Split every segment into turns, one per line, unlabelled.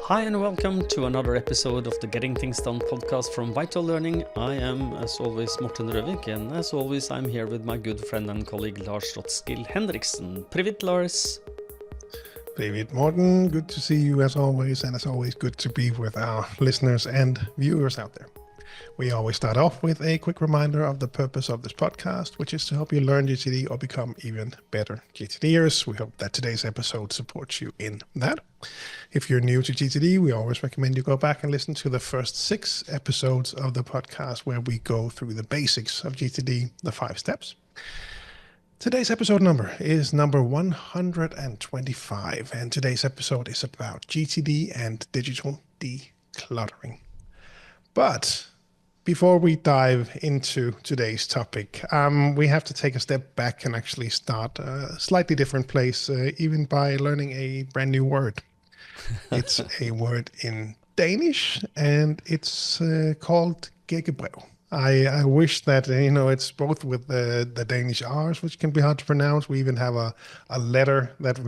Hi and welcome to another episode of the Getting Things Done podcast from Vital Learning. I am, as always, Morten and Røvik, and as always, I'm here with my good friend and colleague Lars Rothschild Henriksen. Привет, Lars.
David Morten, good to see you as always, and as always, good to be with our listeners and viewers out there. We always start off with a quick reminder of the purpose of this podcast, which is to help you learn GTD or become even better GTDers. We hope that today's episode supports you in that. If you're new to GTD, we always recommend you go back and listen to the first 6 episodes of the podcast where we go through the basics of GTD, the 5 steps. Today's episode number is number 125, and today's episode is about GTD and digital decluttering. But before we dive into today's topic, we have to take a step back and actually start a slightly different place, even by learning a brand new word. It's a word in Danish, and it's called gækkebrev. I wish that, it's both with the Danish R's, which can be hard to pronounce. We even have a letter that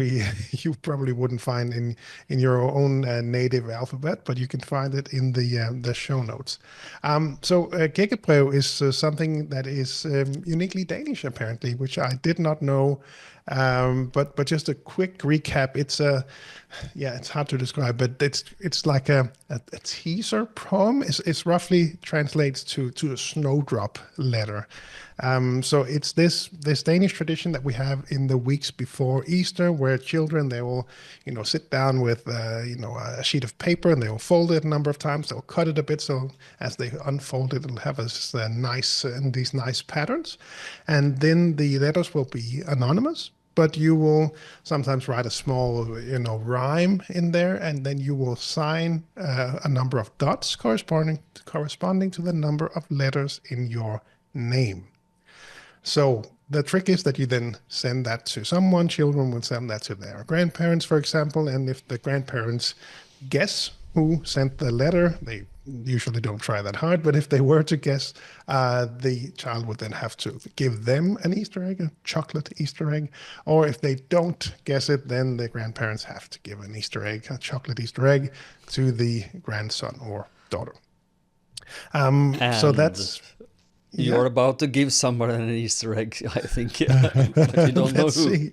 you probably wouldn't find in your own native alphabet, but you can find it in the show notes. So gækkebrev is something that is uniquely Danish, apparently, which I did not know. But just a quick recap. It's it's hard to describe, but it's like a teaser poem. It's roughly translates to a snowdrop letter. So it's this Danish tradition that we have in the weeks before Easter, where children, they will, sit down with, a sheet of paper, and they will fold it a number of times. They'll cut it a bit, so as they unfold it, it'll have these nice patterns. And then the letters will be anonymous, but you will sometimes write a small, rhyme in there, and then you will sign a number of dots corresponding to the number of letters in your name. So the trick is that you then send that to someone. Children will send that to their grandparents, for example, and if the grandparents guess who sent the letter, they usually don't try that hard, but if they were to guess, the child would then have to give them an Easter egg, a chocolate Easter egg, or if they don't guess it, then the grandparents have to give an Easter egg, a chocolate Easter egg, to the grandson or daughter. So that's...
You're about to give someone an Easter egg, I think, but you don't know who.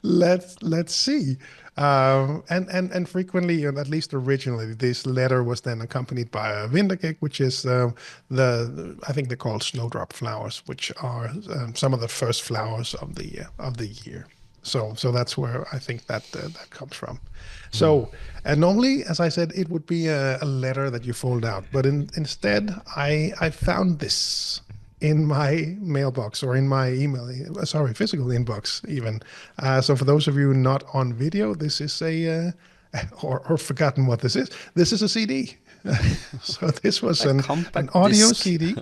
Let's see. And frequently, at least originally, this letter was then accompanied by a vintergæk, which is I think they're called snowdrop flowers, which are some of the first flowers of the year. So that's where I think that comes from. So, and normally, as I said, it would be a letter that you fold out, but instead, I found this in my mailbox or in my physical inbox even. So for those of you not on video, this is or forgotten what this is. This is a CD. So this was an audio disc. CD,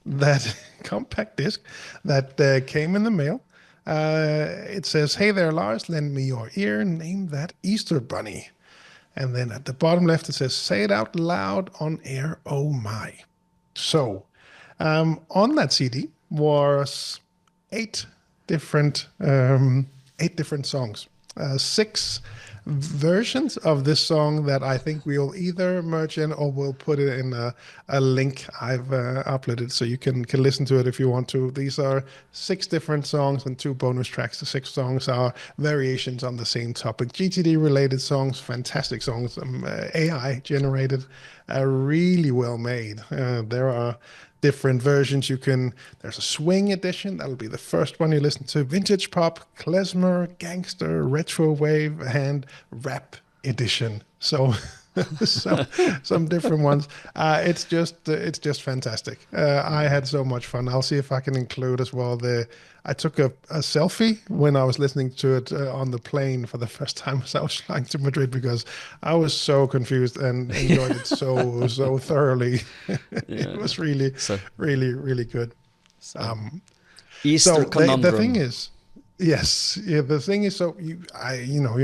that compact disc that came in the mail. It says, "Hey there, Lars, lend me your ear, name that Easter bunny." And then at the bottom left, it says, "Say it out loud on air, oh my." So on that CD was 8 different songs, 6 versions of this song that I think we'll either merge in or we'll put it in a link I've uploaded, so you can listen to it if you want to. These are 6 different songs and 2 bonus tracks. The 6 songs are variations on the same topic, GTD related songs, fantastic songs, AI generated, really well made. There are different versions. There's a swing edition, that'll be the first one you listen to, vintage pop, klezmer, gangster, retro wave, and rap edition. So some different ones. It's just fantastic. I had so much fun. I'll see if I can include as well I took a selfie when I was listening to it on the plane for the first time as I was flying to Madrid, because I was so confused and enjoyed it so thoroughly. It was really good.
Easter conundrum.
The thing is, the thing is, so you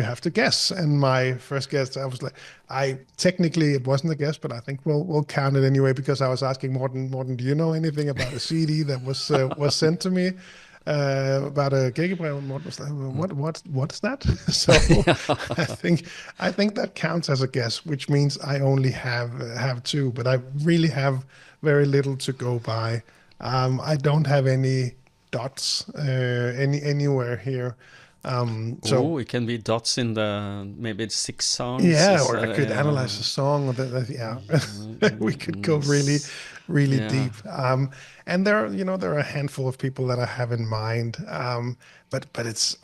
have to guess. And my first guess, I was like, technically it wasn't a guess, but I think we'll count it anyway, because I was asking Morten, do you know anything about a CD that was sent to me? about a gigabyte. What was that? What's that? So I think that counts as a guess, which means I only have two, but I really have very little to go by. I don't have any dots anywhere here. So
Oh, it can be dots in the maybe it's 6 songs.
yeah,
Is,
or I could analyze the song. Or yeah, we could go really, really
yeah,
deep. And there, there are a handful of people that I have in mind. But it's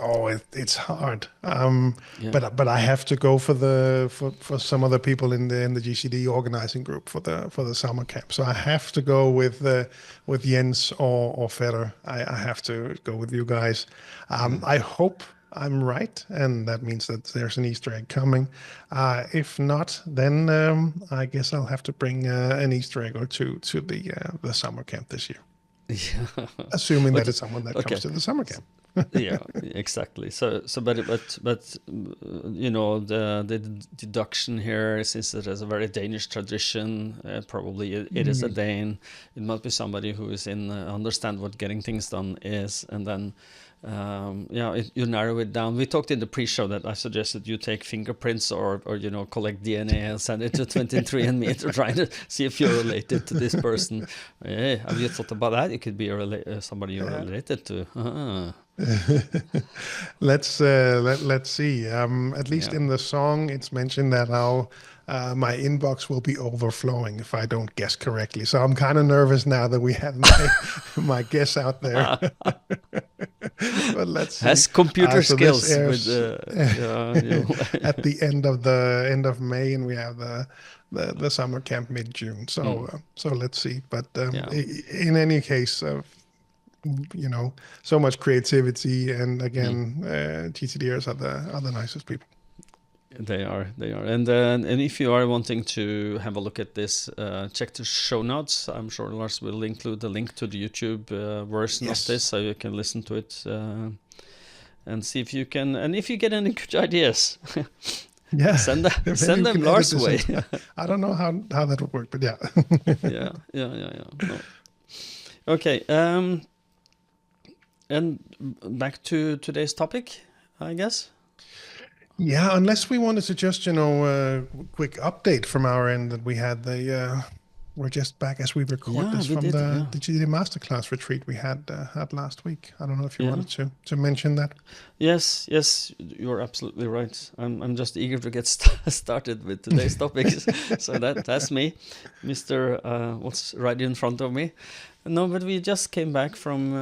hard.
yeah.
But I have to go for some other people in the GCD organizing group for the summer camp. So I have to go with Jens or Feder. I have to go with you guys. I hope I'm right, and that means that there's an Easter egg coming. If not, then I guess I'll have to bring an Easter egg or two to the summer camp this year,
Yeah.
assuming that
Okay.
it's someone that
Okay.
comes to the summer camp.
Yeah, exactly. But the deduction here, since it is a very Danish tradition, probably it is a Dane. It must be somebody who is understand what getting things done is, and then you narrow it down. We talked in the pre-show that I suggested you take fingerprints or collect DNA and send it to 23andMe to try to see if you're related to this person. Hey, have you thought about that? It could be somebody you're related to.
Let's see. At least in the song, it's mentioned that my inbox will be overflowing if I don't guess correctly. So I'm kind of nervous now that we have my guess out there. But let's see.
Has computer
So
skills
this airs at the end of May, and we have the summer camp mid-June. So let's see. But in any case, so much creativity, and again, GTDers are the nicest people.
They are, and if you are wanting to have a look at this, check the show notes. I'm sure Lars will include the link to the YouTube version of this, so you can listen to it and see if you can. And if you get any good ideas, send them Lars' way.
I don't know how that would work, but yeah.
yeah. No. Okay, and back to today's topic, I guess.
Yeah, unless we wanted to just, a quick update from our end that we had we're just back as we record this from the GTD Master Class Retreat we had last week. I don't know if you wanted to mention that.
Yes, you're absolutely right. I'm just eager to get started with today's topics. So that's me, Mr. What's right in front of me. No, but we just came back from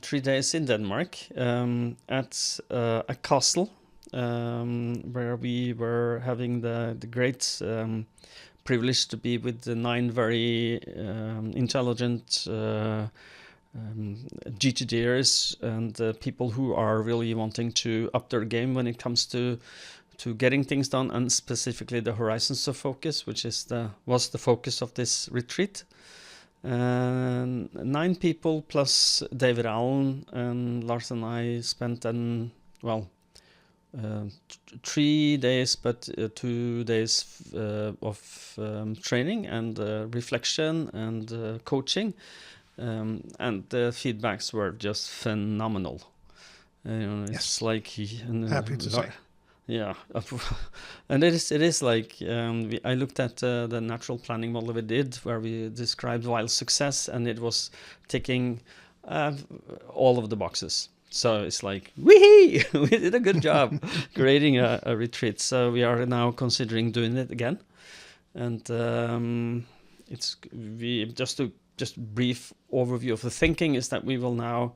3 days in Denmark at a castle. Where we were having the great privilege to be with the 9 very intelligent GTDers and people who are really wanting to up their game when it comes to getting things done, and specifically the horizons of focus, which was the focus of this retreat. 9 people plus David Allen and Lars and I spent 3 days, but 2 days of training and reflection and coaching, and the feedbacks were just phenomenal. It's like
happy to say.
Yeah, and it is like I looked at the natural planning model we did, where we described wild success, and it was ticking all of the boxes. So it's like, wee! We did a good job creating a retreat. So we are now considering doing it again. And just brief overview of the thinking is that we will now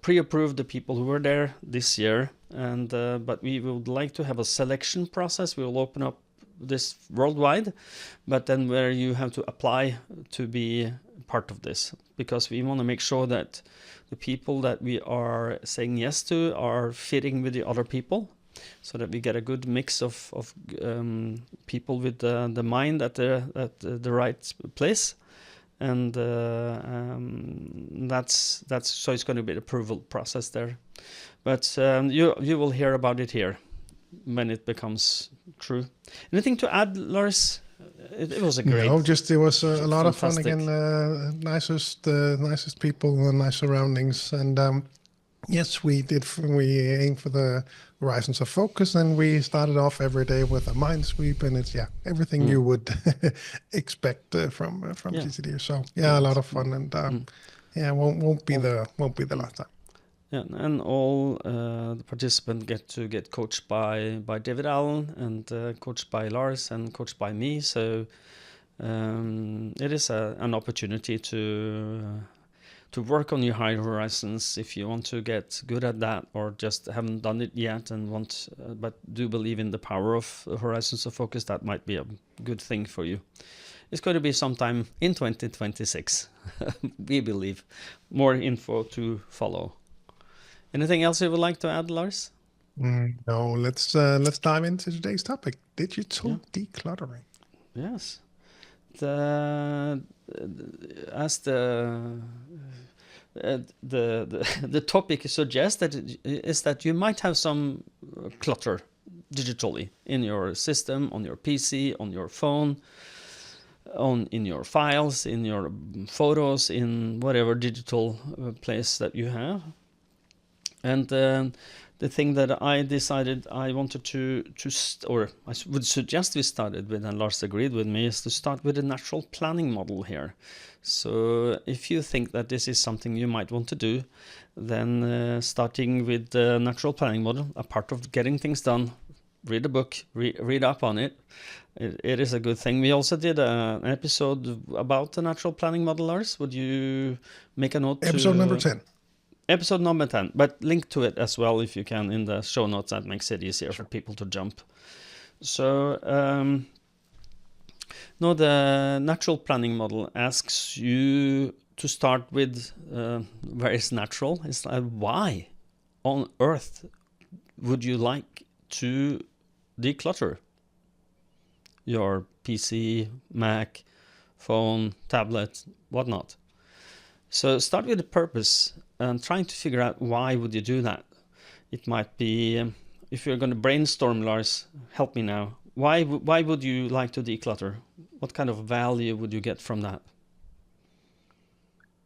pre-approve the people who were there this year, and but we would like to have a selection process. We will open up this worldwide, but then where you have to apply to be part of this, because we want to make sure that the people that we are saying yes to are fitting with the other people, so that we get a good mix of people with the mind at the right place, and that's so it's going to be an approval process there, but you will hear about it here when it becomes true. Anything to add, Lars? It was a great.
No, just it was a lot of fun
fantastic.
again. Nicest people and nice surroundings, and yes, we did. We aimed for the horizons of focus, and we started off every day with a mind sweep, and it's everything you would expect from
Yeah.
GTD. So a lot of fun, and won't be the last time.
Yeah, and all the participants get coached by David Allen and coached by Lars and coached by me. So it is an opportunity to work on your high horizons if you want to get good at that, or just haven't done it yet and want, but do believe in the power of horizons of focus. That might be a good thing for you. It's going to be sometime in 2026. We believe. More info to follow. Anything else you would like to add, Lars?
No, let's dive into today's topic: digital decluttering.
Yes. As the topic suggests, that you might have some clutter digitally in your system, on your PC, on your phone, in your files, in your photos, in whatever digital place that you have. And the thing that I decided I wanted or I would suggest we started with, and Lars agreed with me, is to start with a natural planning model here. So if you think that this is something you might want to do, then starting with the natural planning model, a part of getting things done, read a book, read up on it. It is a good thing. We also did an episode about the natural planning model, Lars. Would you make a note?
Episode number 10.
Episode number 10, but link to it as well if you can in the show notes. That makes it easier for people to jump. So, no, the natural planning model asks you to start with where it's natural. It's like, why on earth would you like to declutter your PC, Mac, phone, tablet, whatnot? So start with the purpose and trying to figure out why would you do that. It might be, if you're going to brainstorm, Lars, help me now. Why would you like to declutter? What kind of value would you get from that?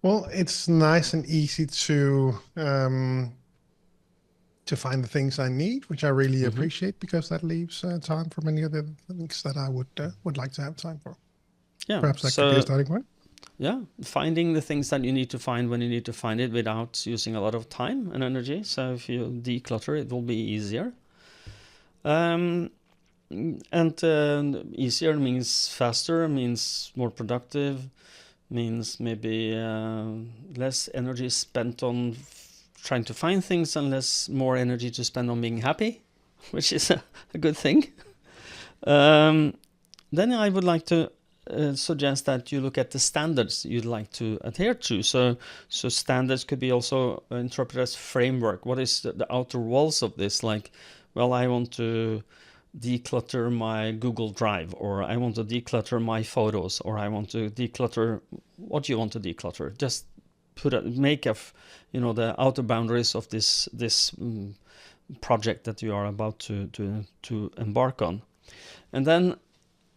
Well, it's nice and easy to find the things I need, which I really appreciate, because that leaves time for many other things that I would like to have time for.
Yeah,
perhaps that could be a starting point.
Yeah, finding the things that you need to find when you need to find it without using a lot of time and energy. So if you declutter, it will be easier. And easier means faster, means more productive, means maybe less energy spent on trying to find things and more energy to spend on being happy, which is a good thing. Then I would like to suggest that you look at the standards you'd like to adhere to. So standards could be also interpreted as framework. What is the outer walls of this? Like, well, I want to declutter my Google Drive, or I want to declutter my photos, or I want to declutter. What do you want to declutter? Just make the outer boundaries of this project that you are about to embark on, and then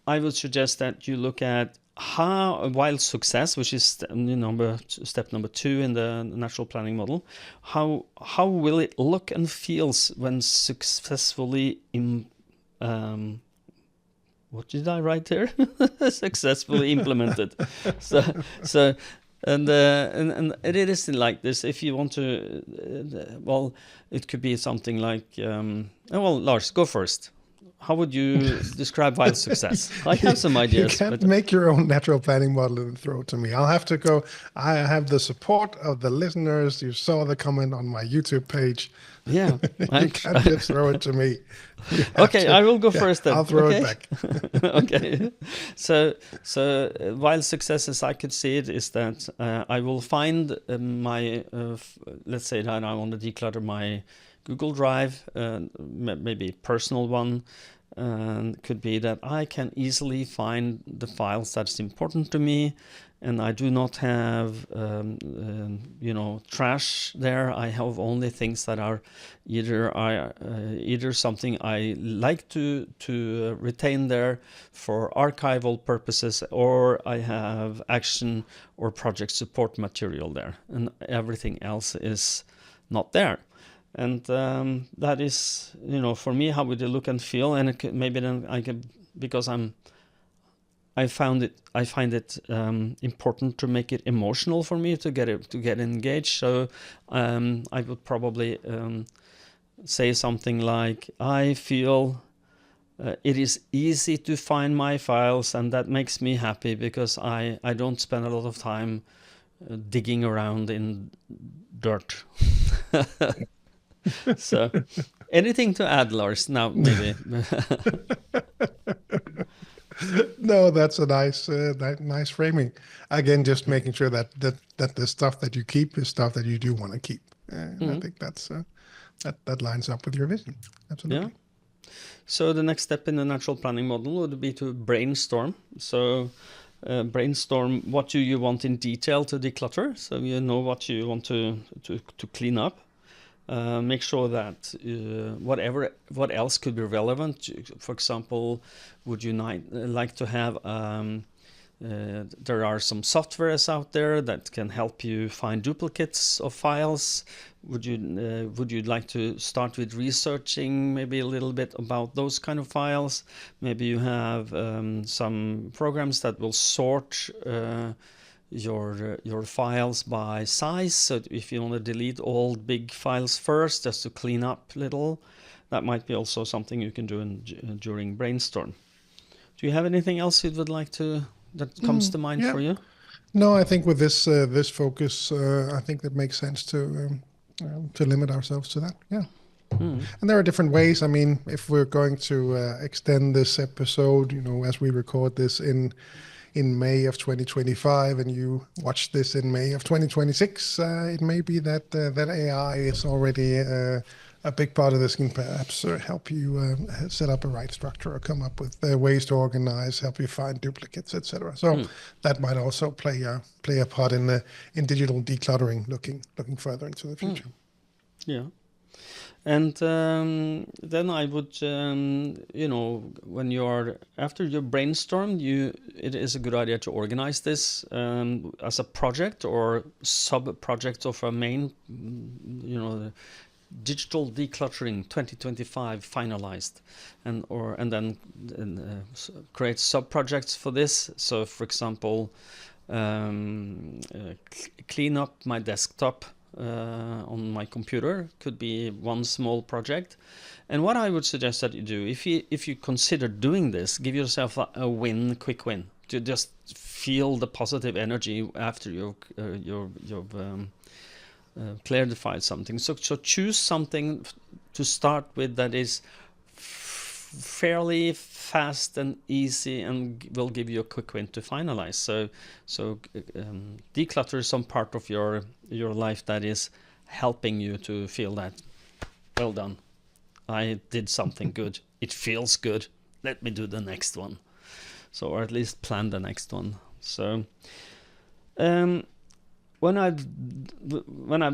I would suggest that you look at while success, which is step number 2 in the natural planning model, how will it look and feels when successfully what did I write here? Successfully implemented. So and it is like this. If you want to, it could be something like, Lars, go first. How would you describe wild success? I have some ideas.
You can't make your own natural planning model and throw it to me. I'll have to go. I have the support of the listeners. You saw the comment on my YouTube page.
Yeah.
You can't just throw it to me.
Okay, I will go first then.
I'll throw it back.
Okay. So wild success, as I could see it, is that I will find my, let's say that I want to declutter my Google Drive, maybe personal one, could be that I can easily find the files that's important to me, and I do not have trash there. I have only things that are either something I like to retain there for archival purposes, or I have action or project support material there, and everything else is not there. And that is, for me, how would it look and feel? And maybe then I can, because I find it important to make it emotional for me to get engaged. So I would probably say something like, I feel it is easy to find my files, and that makes me happy because I don't spend a lot of time digging around in dirt. So, anything to add, Lars? Now, maybe.
No, that's a nice framing. Again, just making sure that the stuff that you keep is stuff that you do want to keep. And I think that lines up with your vision. Absolutely.
Yeah. So the next step in the natural planning model would be to brainstorm. So brainstorm what do you want in detail to declutter. So you know what you want to clean up. Make sure that what else could be relevant. For example, would you like to have there are some softwares out there that can help you find duplicates of files. Would you like to start with researching maybe a little bit about those kind of files? Maybe you have some programs that will sort your files by size. So if you want to delete all big files first, just to clean up little, that might be also something you can do during brainstorm. Do you have anything else you would like that comes to mind for you?
No, I think with this focus, I think that makes sense to limit ourselves to that. Yeah. And there are different ways. I mean, if we're going to extend this episode, as we record this in May of 2025, and you watch this in May of 2026, it may be that AI is already a big part of this, can perhaps help you set up a right structure or come up with ways to organize, help you find duplicates, etc. So that might also play a part in digital decluttering, looking further into the future.
Yeah. And then I would, when after your brainstorm, it is a good idea to organize this as a project or sub-project of a main, digital decluttering 2025 finalized, and then create sub-projects for this. So, for example, clean up my desktop on my computer could be one small project. And what I would suggest that you do, if you consider doing this, give yourself a quick win, to just feel the positive energy after you've clarified something. So choose something to start with that is fairly fast and easy and will give you a quick win to finalize. So declutter some part of your life that is helping you to feel that, well done, I did something good, it feels good, let me do the next one. So, or at least plan the next one. So when I've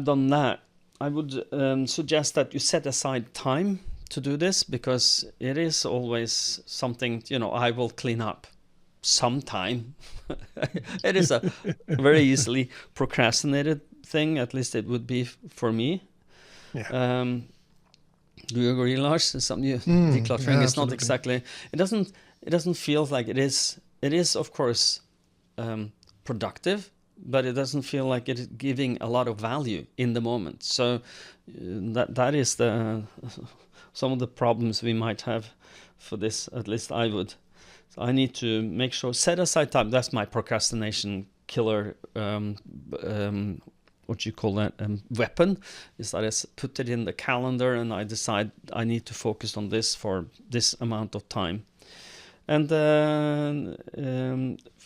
done that, I would suggest that you set aside time to do this, because it is always something, I will clean up sometime. It is a very easily procrastinated thing, at least it would be for me. Yeah. Do you agree, Lars? Decluttering is not exactly, it doesn't feel like it is of course productive, but it doesn't feel like it is giving a lot of value in the moment. So that is some of the problems we might have for this, at least I would. So I need to make sure, set aside time. That's my procrastination killer, what you call that, weapon, is that I put it in the calendar and I decide I need to focus on this for this amount of time. And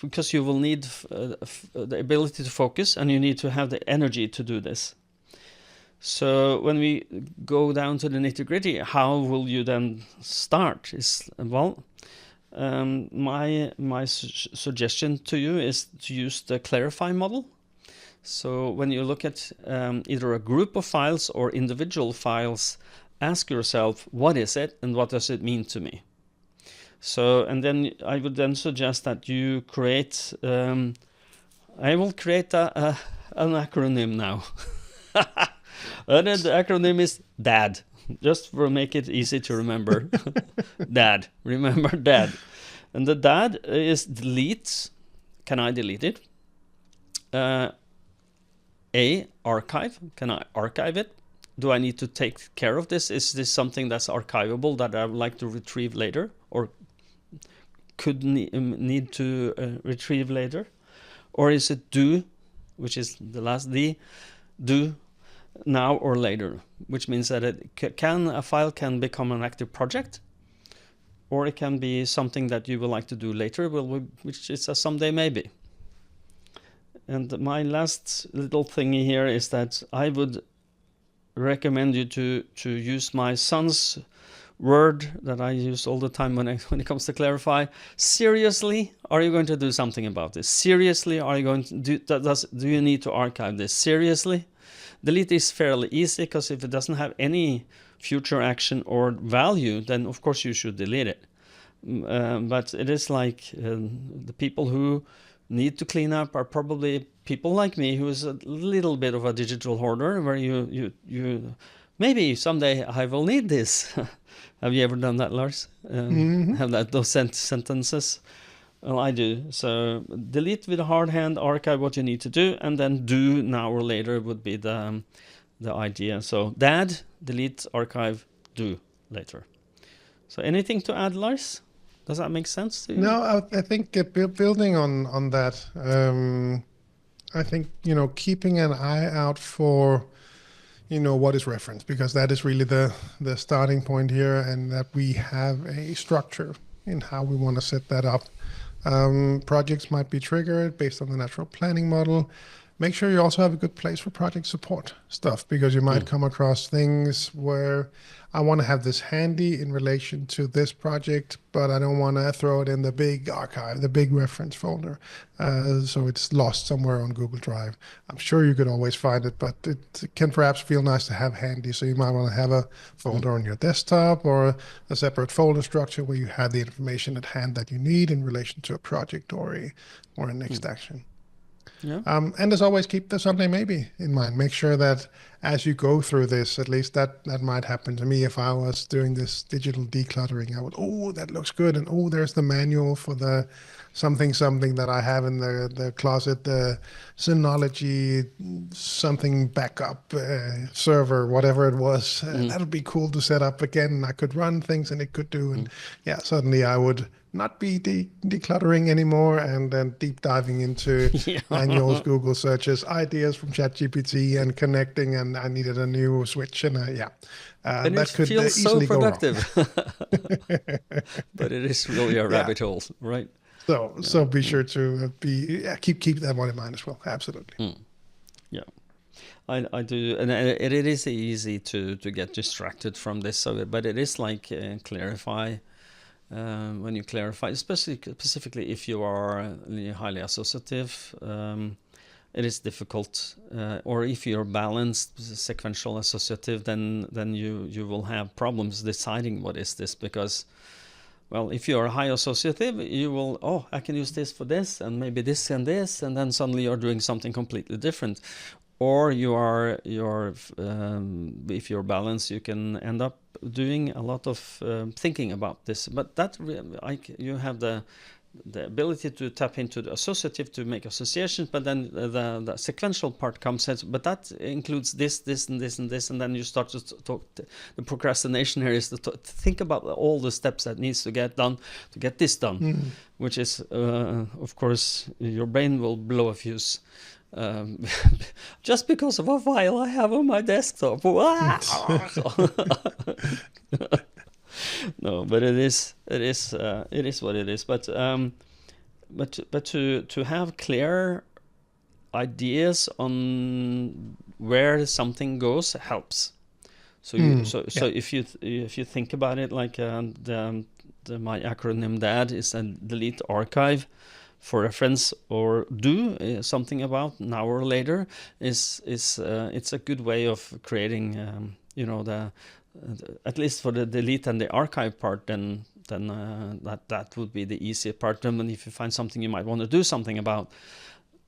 because you will need the ability to focus, and you need to have the energy to do this. So when we go down to the nitty-gritty, how will you then start? My suggestion to you is to use the Clarify model. So when you look at either a group of files or individual files, ask yourself, what is it and what does it mean to me? So, and then I would then suggest that you create, I will create an acronym now. And then the acronym is DAD, just to make it easy to remember. DAD, remember DAD. And the DAD is delete. Can I delete it? Archive. Can I archive it? Do I need to take care of this? Is this something that's archivable that I would like to retrieve later, or could need to retrieve later? Or is it do, which is the last D, do now or later, which means that a file can become an active project, or it can be something that you would like to do later, which is a someday maybe. And my last little thingy here is that I would recommend you to use my son's word that I use all the time when it comes to Clarify. Seriously, are you going to do something about this? Seriously, are you going to do you need to archive this? Seriously? Delete is fairly easy, because if it doesn't have any future action or value, then of course you should delete it. But it is like the people who need to clean up are probably people like me, who is a little bit of a digital hoarder, where you maybe someday I will need this. Have you ever done that, Lars? Have those sentences? Well, I do. So delete with a hard hand, archive what you need to do, and then do now or later would be the idea. So DAD, delete, archive, do later. So anything to add, Lars? Does that make sense to you?
No, I think building on that, I think, keeping an eye out for, what is reference, because that is really the starting point here, and that we have a structure in how we want to set that up. Projects might be triggered based on the natural planning model. Make sure you also have a good place for project support stuff, because you might come across things where I want to have this handy in relation to this project, but I don't want to throw it in the big archive, the big reference folder. So it's lost somewhere on Google Drive. I'm sure you could always find it, but it can perhaps feel nice to have handy. So you might want to have a folder on your desktop, or a separate folder structure where you have the information at hand that you need in relation to a project or a next action.
Yeah.
And as always, keep the Sunday maybe in mind. Make sure that as you go through this, at least that might happen to me if I was doing this digital decluttering. I would, oh, that looks good. And oh, there's the manual for the something that I have in the closet, the Synology something backup server, whatever it was. That would be cool to set up again. I could run things and it could do. And suddenly I would not be decluttering anymore, and then deep diving into manuals, Google searches, ideas from ChatGPT, and connecting, and I needed a new switch, and
and
that
it
could
feels
easily
so productive.
go wrong.
But it is really a rabbit hole, right?
So be sure to keep that one in mind as well. Absolutely.
Yeah. I do, and it is easy to get distracted from this, but it is like Clarify. When you clarify, specifically if you are highly associative, it is difficult. Or if you're balanced, sequential associative, then you will have problems deciding what is this, because, well, if you are high associative, you will, I can use this for this, and maybe this and this, and then suddenly you're doing something completely different. Or if you're balanced, you can end up doing a lot of thinking about this. But that you have the ability to tap into the associative to make associations, but then the sequential part comes in. But that includes this, and this, and this, and then you start to talk. The procrastination here is to think about all the steps that needs to get done to get this done, which is, of course, your brain will blow a fuse. Just because of a file I have on my desktop. No, but it is what it is. But to have clear ideas on where something goes helps. So if you think about it, like my acronym DAD is a delete archive for reference, or do something about now or later, is it's a good way of creating at least for the delete and the archive part, then that would be the easier part. And if you find something you might want to do something about,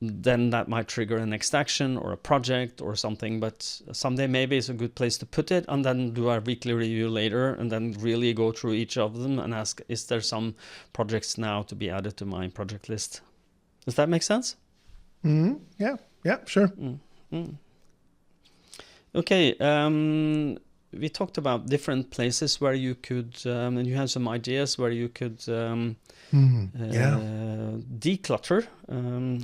then that might trigger a next action or a project or something. But someday maybe it's a good place to put it, and then do a weekly review later, and then really go through each of them and ask, is there some projects now to be added to my project list? Does that make sense?
Yeah, sure.
Okay, we talked about different places where you could, and you have some ideas where you could declutter.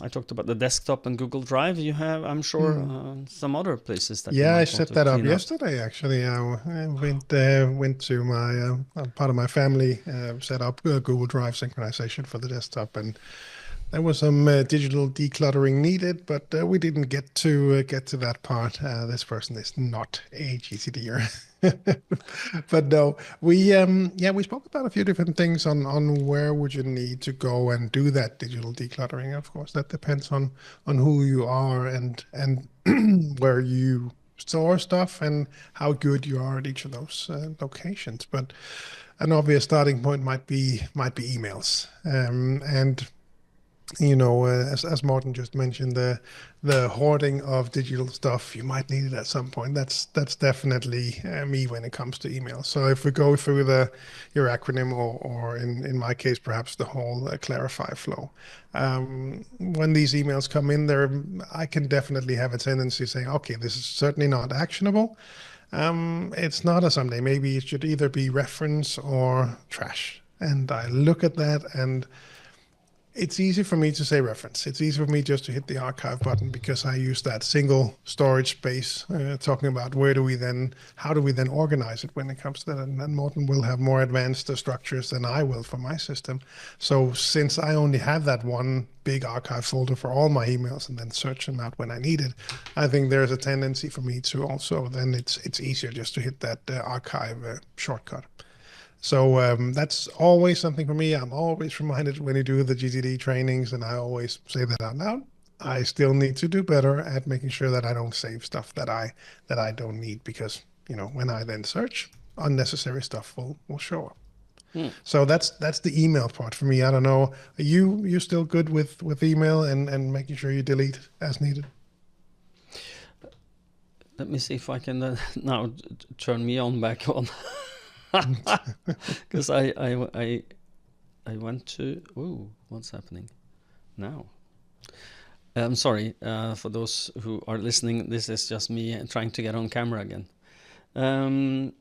I talked about the desktop and Google Drive. You have, I'm sure, some other places that.
Yeah, I set that up yesterday. Actually, I went to my part of my family set up Google Drive synchronization for the desktop, and there was some digital decluttering needed, but we didn't get to that part. This person is not a GTDer. But no, we spoke about a few different things on where would you need to go and do that digital decluttering. Of course, that depends on who you are and where you store stuff and how good you are at each of those locations. But an obvious starting point might be emails, and as Morten just mentioned, the hoarding of digital stuff, you might need it at some point. That's definitely me when it comes to email. So if we go through your acronym, or in my case, perhaps the whole Clarify flow, when these emails come in there, I can definitely have a tendency saying, okay, this is certainly not actionable. It's not a someday. Maybe it should either be reference or trash. And I look at that, and it's easy for me to say reference. It's easy for me just to hit the archive button, because I use that single storage space, talking about how do we then organize it when it comes to that. And Morten will have more advanced structures than I will for my system. So since I only have that one big archive folder for all my emails and then search them out when I need it, I think there's a tendency for me to also, then it's easier just to hit that archive shortcut. So that's always something for me. I'm always reminded when you do the GTD trainings, and I always say that out loud. I still need to do better at making sure that I don't save stuff that I don't need, because when I then search, unnecessary stuff will show up. So that's the email part for me. I don't know. Are you still good with email and making sure you delete as needed?
Let me see if I can now turn me on back on. Because I went to, what's happening now? I'm sorry for those who are listening. This is just me trying to get on camera again, and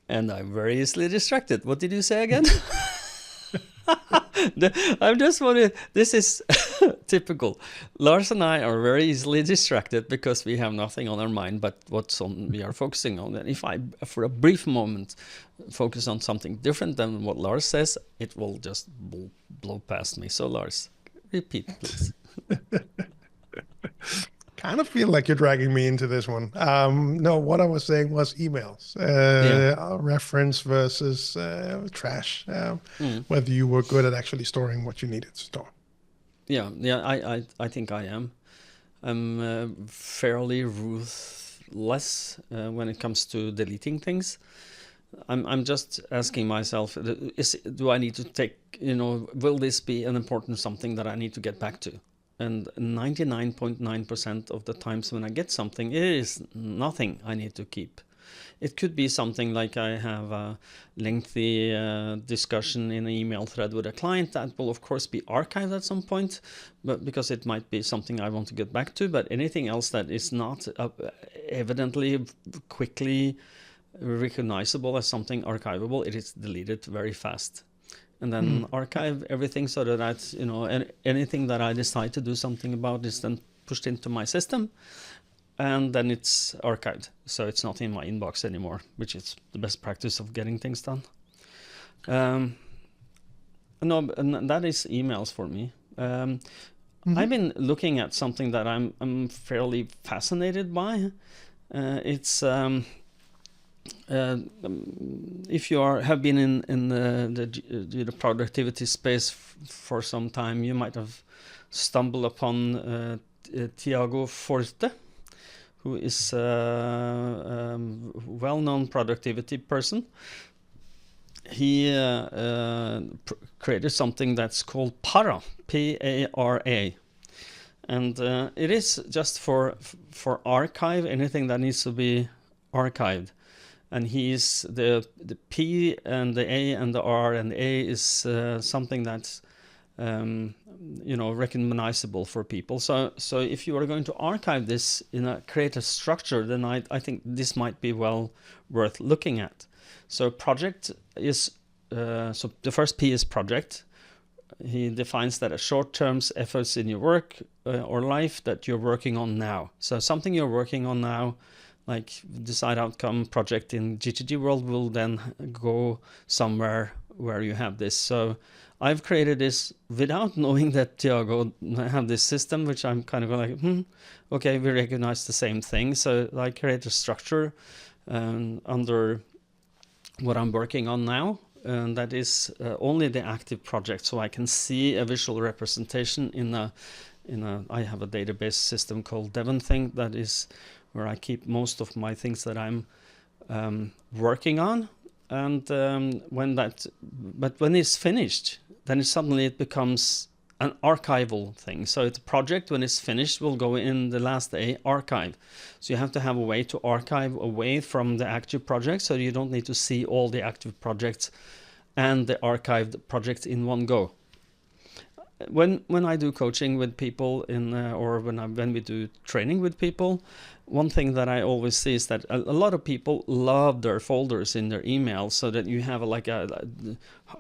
I'm very easily distracted. What did you say again? I'm just wondering, this is typical. Lars and I are very easily distracted because we have nothing on our mind but what's on we are focusing on. And if I, for a brief moment, focus on something different than what Lars says, it will just blow past me. So Lars, repeat, please.
Kind of feel like you're dragging me into this one. No, what I was saying was emails, reference versus trash, whether you were good at actually storing what you needed to store.
Yeah, I think I am. I'm fairly ruthless when it comes to deleting things. I'm just asking myself, do I need to take, will this be an important something that I need to get back to? And 99.9% of the times when I get something, it is nothing I need to keep. It could be something like I have a lengthy discussion in an email thread with a client that will of course be archived at some point, but because it might be something I want to get back to. But anything else that is not evidently quickly recognizable as something archivable, it is deleted very fast. And then archive everything so that anything that I decide to do something about is then pushed into my system, and then it's archived, so it's not in my inbox anymore, which is the best practice of getting things done. And that is emails for me. I've been looking at something that I'm fairly fascinated by. It's if you have been in the productivity space for some time, you might have stumbled upon Tiago Forte, who is a well-known productivity person. He created something that's called Para, P-A-R-A. And it is just for archive, anything that needs to be archived. And he's the P and the A and the R, and the A is something that's recognizable for people. So if you are going to archive this in a create a structure, then I think this might be well worth looking at. So project is so the first P is project. He defines that as short-term efforts in your work or life that you're working on now. So something you're working on now, like desired outcome project in GTD world, will then go somewhere where you have this. So I've created this without knowing that Tiago have this system, which I'm kind of like, okay, we recognize the same thing. So I create a structure under what I'm working on now. And that is only the active project, so I can see a visual representation in a I have a database system called Devonthing, that is where I keep most of my things that I'm working on. And when it's finished, then suddenly it becomes an archival thing. So the project, when it's finished, will go in the last day archive. So you have to have a way to archive away from the active project, so you don't need to see all the active projects and the archived projects in one go. When I do coaching with people or when we do training with people, one thing that I always see is that a lot of people love their folders in their email, so that you have like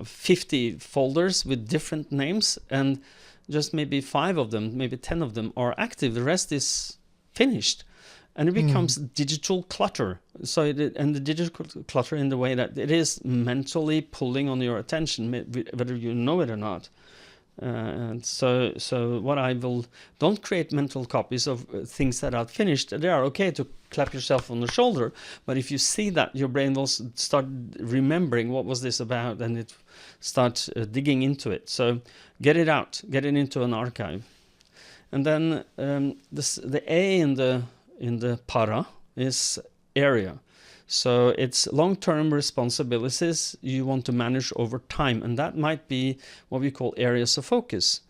50 folders with different names, and just maybe 5 of them, maybe 10 of them are active. The rest is finished. And it becomes digital clutter. So the digital clutter in the way that it is mentally pulling on your attention, whether you know it or not. And so what I will, don't create mental copies of things that are finished. They are okay to clap yourself on the shoulder, but if you see that, your brain will start remembering what was this about, and it starts digging into it. So get it out, get it into an archive. And then the A in the para is area. So it's long-term responsibilities you want to manage over time, and that might be what we call areas of focus,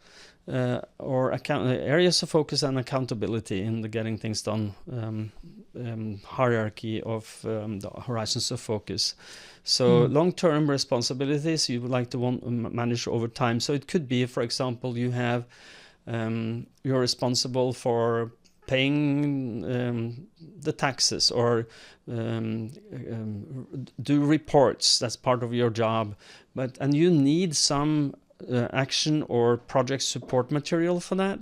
or areas of focus and accountability in the getting things done hierarchy of the horizons of focus. So long-term responsibilities you would like to manage over time. So it could be, for example, you have you're responsible for paying the taxes, or do reports. That's part of your job, and you need some action or project support material for that,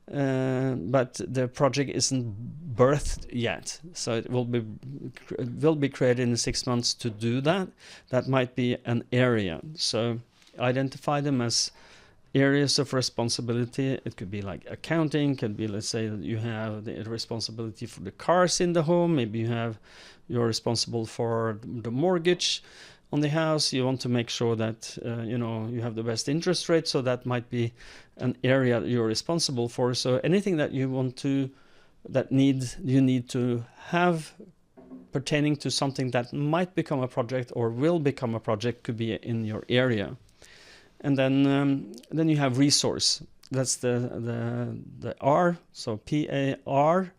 but the project isn't birthed yet, so it will be created in 6 months to do that. That might be an area. So identify them as areas of responsibility. It could be like accounting, could be, let's say that you have the responsibility for the cars in the home, maybe you're responsible for the mortgage on the house, you want to make sure that you have the best interest rate, so that might be an area that you're responsible for. So anything that you need to have pertaining to something that might become a project or will become a project could be in your area. And then you have resource. That's the R, so PAR,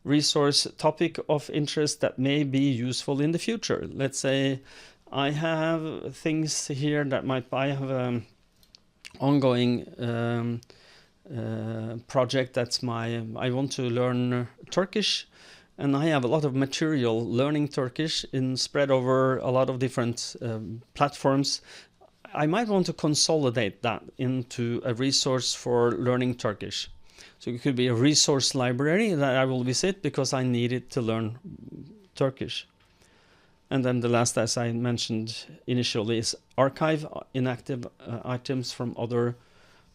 resource, topic of interest that may be useful in the future. Let's say I have things here that I have an ongoing project that's I want to learn Turkish, and I have a lot of material learning Turkish spread over a lot of different platforms. I might want to consolidate that into a resource for learning Turkish. So it could be a resource library that I will visit because I need it to learn Turkish. And then the last, as I mentioned initially, is archive inactive items from other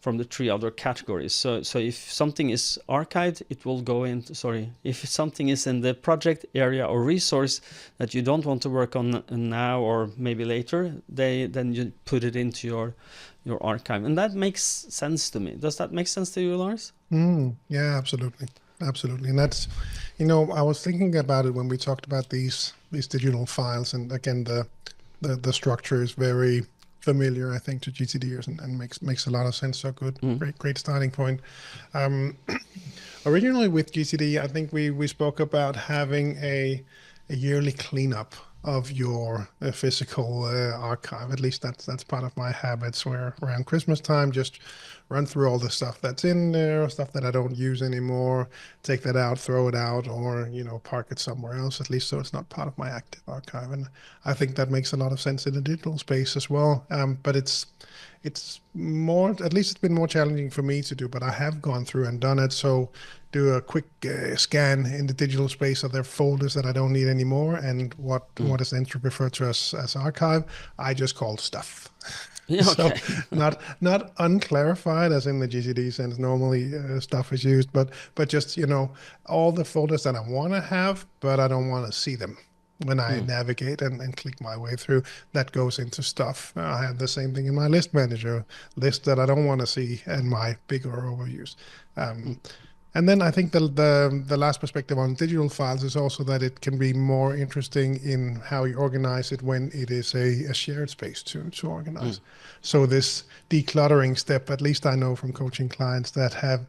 from the 3 other categories. So if something is archived, it will go into, if something is in the project area or resource that you don't want to work on now or maybe later, then you put it into your archive. And that makes sense to me. Does that make sense to you, Lars?
Yeah, absolutely. Absolutely. And that's, I was thinking about it when we talked about these digital files. And again, the structure is very familiar, I think, to GTDers and makes a lot of sense. So good. Great starting point. Originally with GTD, I think we spoke about having a yearly cleanup of your physical archive. At least that's part of my habits, where around Christmas time, just run through all the stuff that's in there, stuff that I don't use anymore, take that out, throw it out, or park it somewhere else, at least so it's not part of my active archive. And I think that makes a lot of sense in the digital space as well. But it's more, at least it's been more challenging for me to do, but I have gone through and done it. So do a quick scan in the digital space of their folders that I don't need anymore, and what is then referred to as archive, I just call stuff.
Yeah, okay.
So not unclarified as in the GTD sense. Normally stuff is used, but just all the folders that I want to have, but I don't want to see them when I navigate and click my way through, that goes into stuff. I have the same thing in my list manager, list that I don't want to see and my bigger overviews. And then I think the last perspective on digital files is also that it can be more interesting in how you organize it when it is a shared space to organize. So this decluttering step, at least I know from coaching clients that have,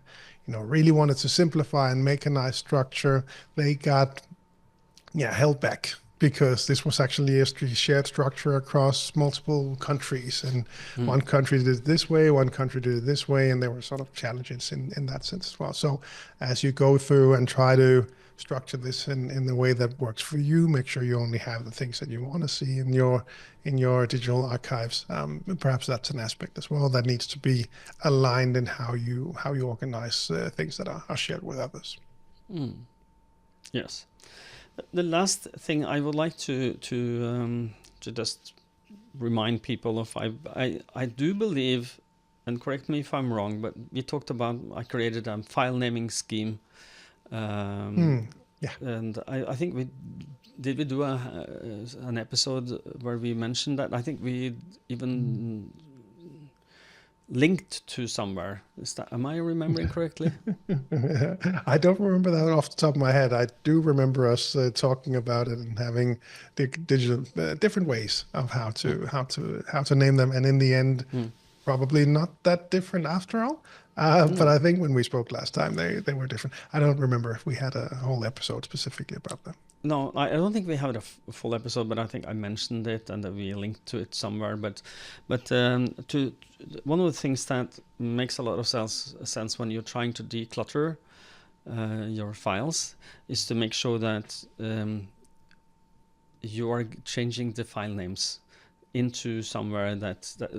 really wanted to simplify and make a nice structure, they got held back because this was actually a shared structure across multiple countries, and one country did it this way, one country did it this way, and there were sort of challenges in that sense as well. So as you go through and try to structure this in the way that works for you, make sure you only have the things that you want to see in your digital archives. Perhaps that's an aspect as well that needs to be aligned in how you organize things that are shared with others.
Yes. The last thing I would like to just remind people of, I do believe, and correct me if I'm wrong, but we talked about, I created a file naming scheme, and I think we do an episode where we mentioned that. I think we even linked to somewhere. Am I remembering correctly?
I don't remember that off the top of my head. I do remember us talking about it and having digital different ways of how to name them, and in the end, probably not that different after all. But I think when we spoke last time, they were different. I don't remember if we had a whole episode specifically about them.
No, I don't think we have a full episode, but I think I mentioned it and that we linked to it somewhere. But to one of the things that makes a lot of sense when you're trying to declutter your files is to make sure that you are changing the file names into somewhere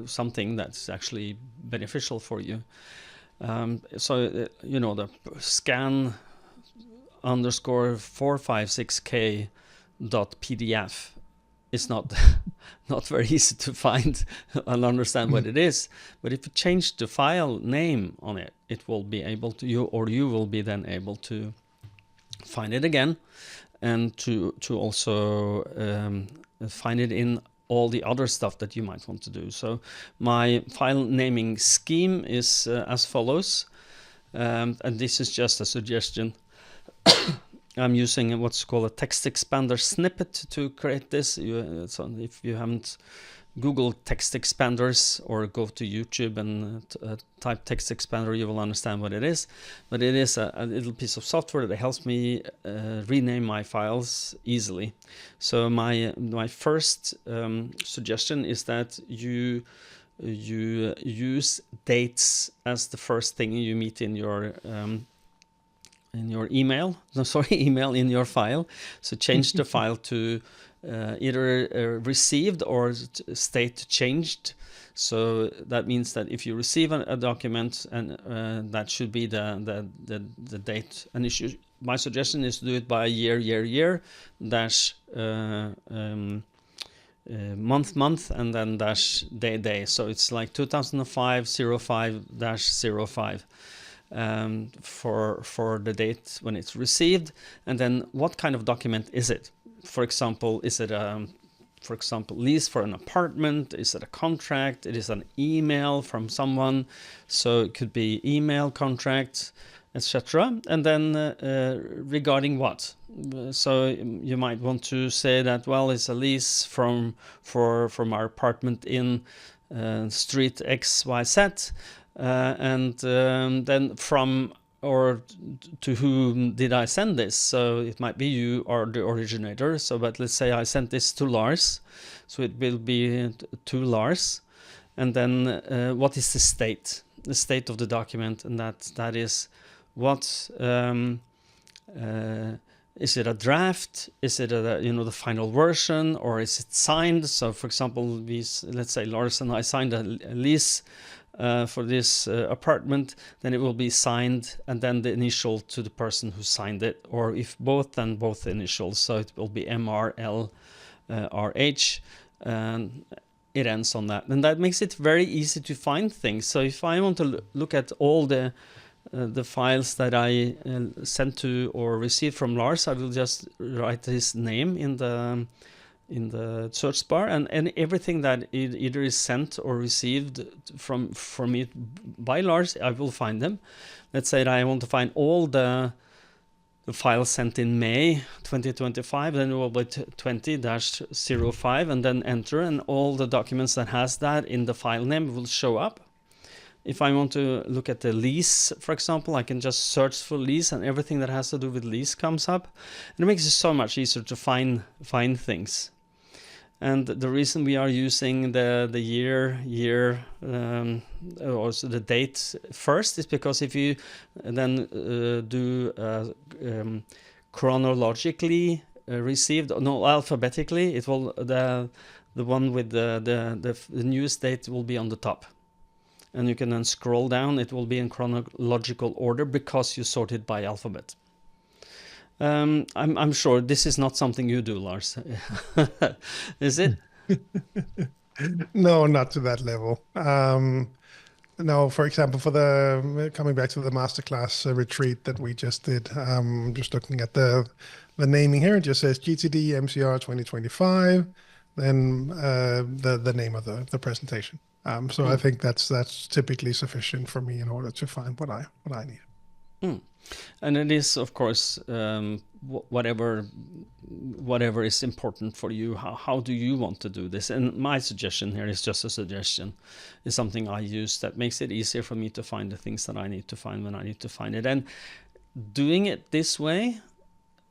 something that's actually beneficial for you. So the scan _456k.pdf is not very easy to find and understand what it is. But if you change the file name on it, it will be able to you will be then able to find it again, and to also find it in all the other stuff that you might want to do. So my file naming scheme is as follows, and this is just a suggestion. I'm using what's called a text expander snippet to create this. So if you haven't Googled text expanders or go to YouTube and type text expander, you will understand what it is. But it is a little piece of software that helps me rename my files easily. So my first suggestion is that you use dates as the first thing you meet in your email in your file. So change the file to either received or state changed. So that means that if you receive a document, and that should be the date, and my suggestion is to do it by year dash month, and then dash day. So it's like 2005-05-05 for the date when it's received, and then what kind of document is it? For example, is it lease for an apartment? Is it a contract? It is an email from someone, so it could be email, contract, etc. And then regarding what? So you might want to say that, well, it's a lease from our apartment in street XYZ, and then from or to whom did I send this? So it might be you or the originator. So, but let's say I sent this to Lars, so it will be to Lars, and then what is the state? The state of the document, and that is what. Is it a draft? Is it the final version, or is it signed? So, for example, let's say Lars and I signed a lease for this apartment. Then it will be signed, and then the initial to the person who signed it, or if both, then both initials. So it will be MRLRH, and it ends on that, and that makes it very easy to find things. So if I want to look at all the files that I sent to or received from Lars, I will just write his name in the search bar, and everything that either is sent or received from me by Lars, I will find them. Let's say that I want to find all the files sent in May 2025, then it will be 20-05, and then enter, and all the documents that has that in the file name will show up. If I want to look at the lease, for example, I can just search for lease, and everything that has to do with lease comes up. And it makes it so much easier to find things. And the reason we are using the year, also the date first, is because if you then do chronologically received, no, alphabetically, it will the one with the newest date will be on the top. And you can then scroll down, it will be in chronological order because you sorted by alphabet. I'm sure this is not something you do, Lars. Is it?
No, not to that level. No, for example, coming back to the masterclass retreat that we just did, just looking at the naming here, it just says GTD MCR 2025, then the name of the presentation. So I think that's typically sufficient for me in order to find what I need.
And it is, of course, whatever is important for you. How do you want to do this? And my suggestion here is just a suggestion. It's something I use that makes it easier for me to find the things that I need to find when I need to find it. And doing it this way,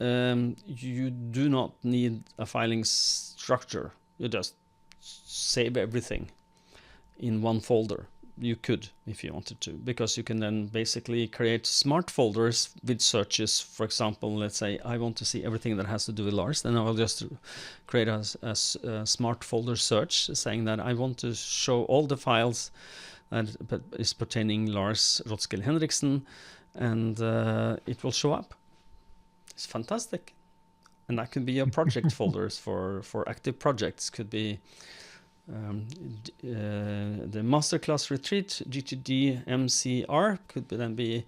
you do not need a filing structure. You just save everything in one folder. You could, if you wanted to, because you can then basically create smart folders with searches. For example, let's say I want to see everything that has to do with Lars, then I will just create a smart folder search saying that I want to show all the files that is pertaining Lars Rothschild Henriksen, and it will show up. It's fantastic. And that could be your project folders for active projects. Could be the Master Class Retreat, GTD MCR, could then be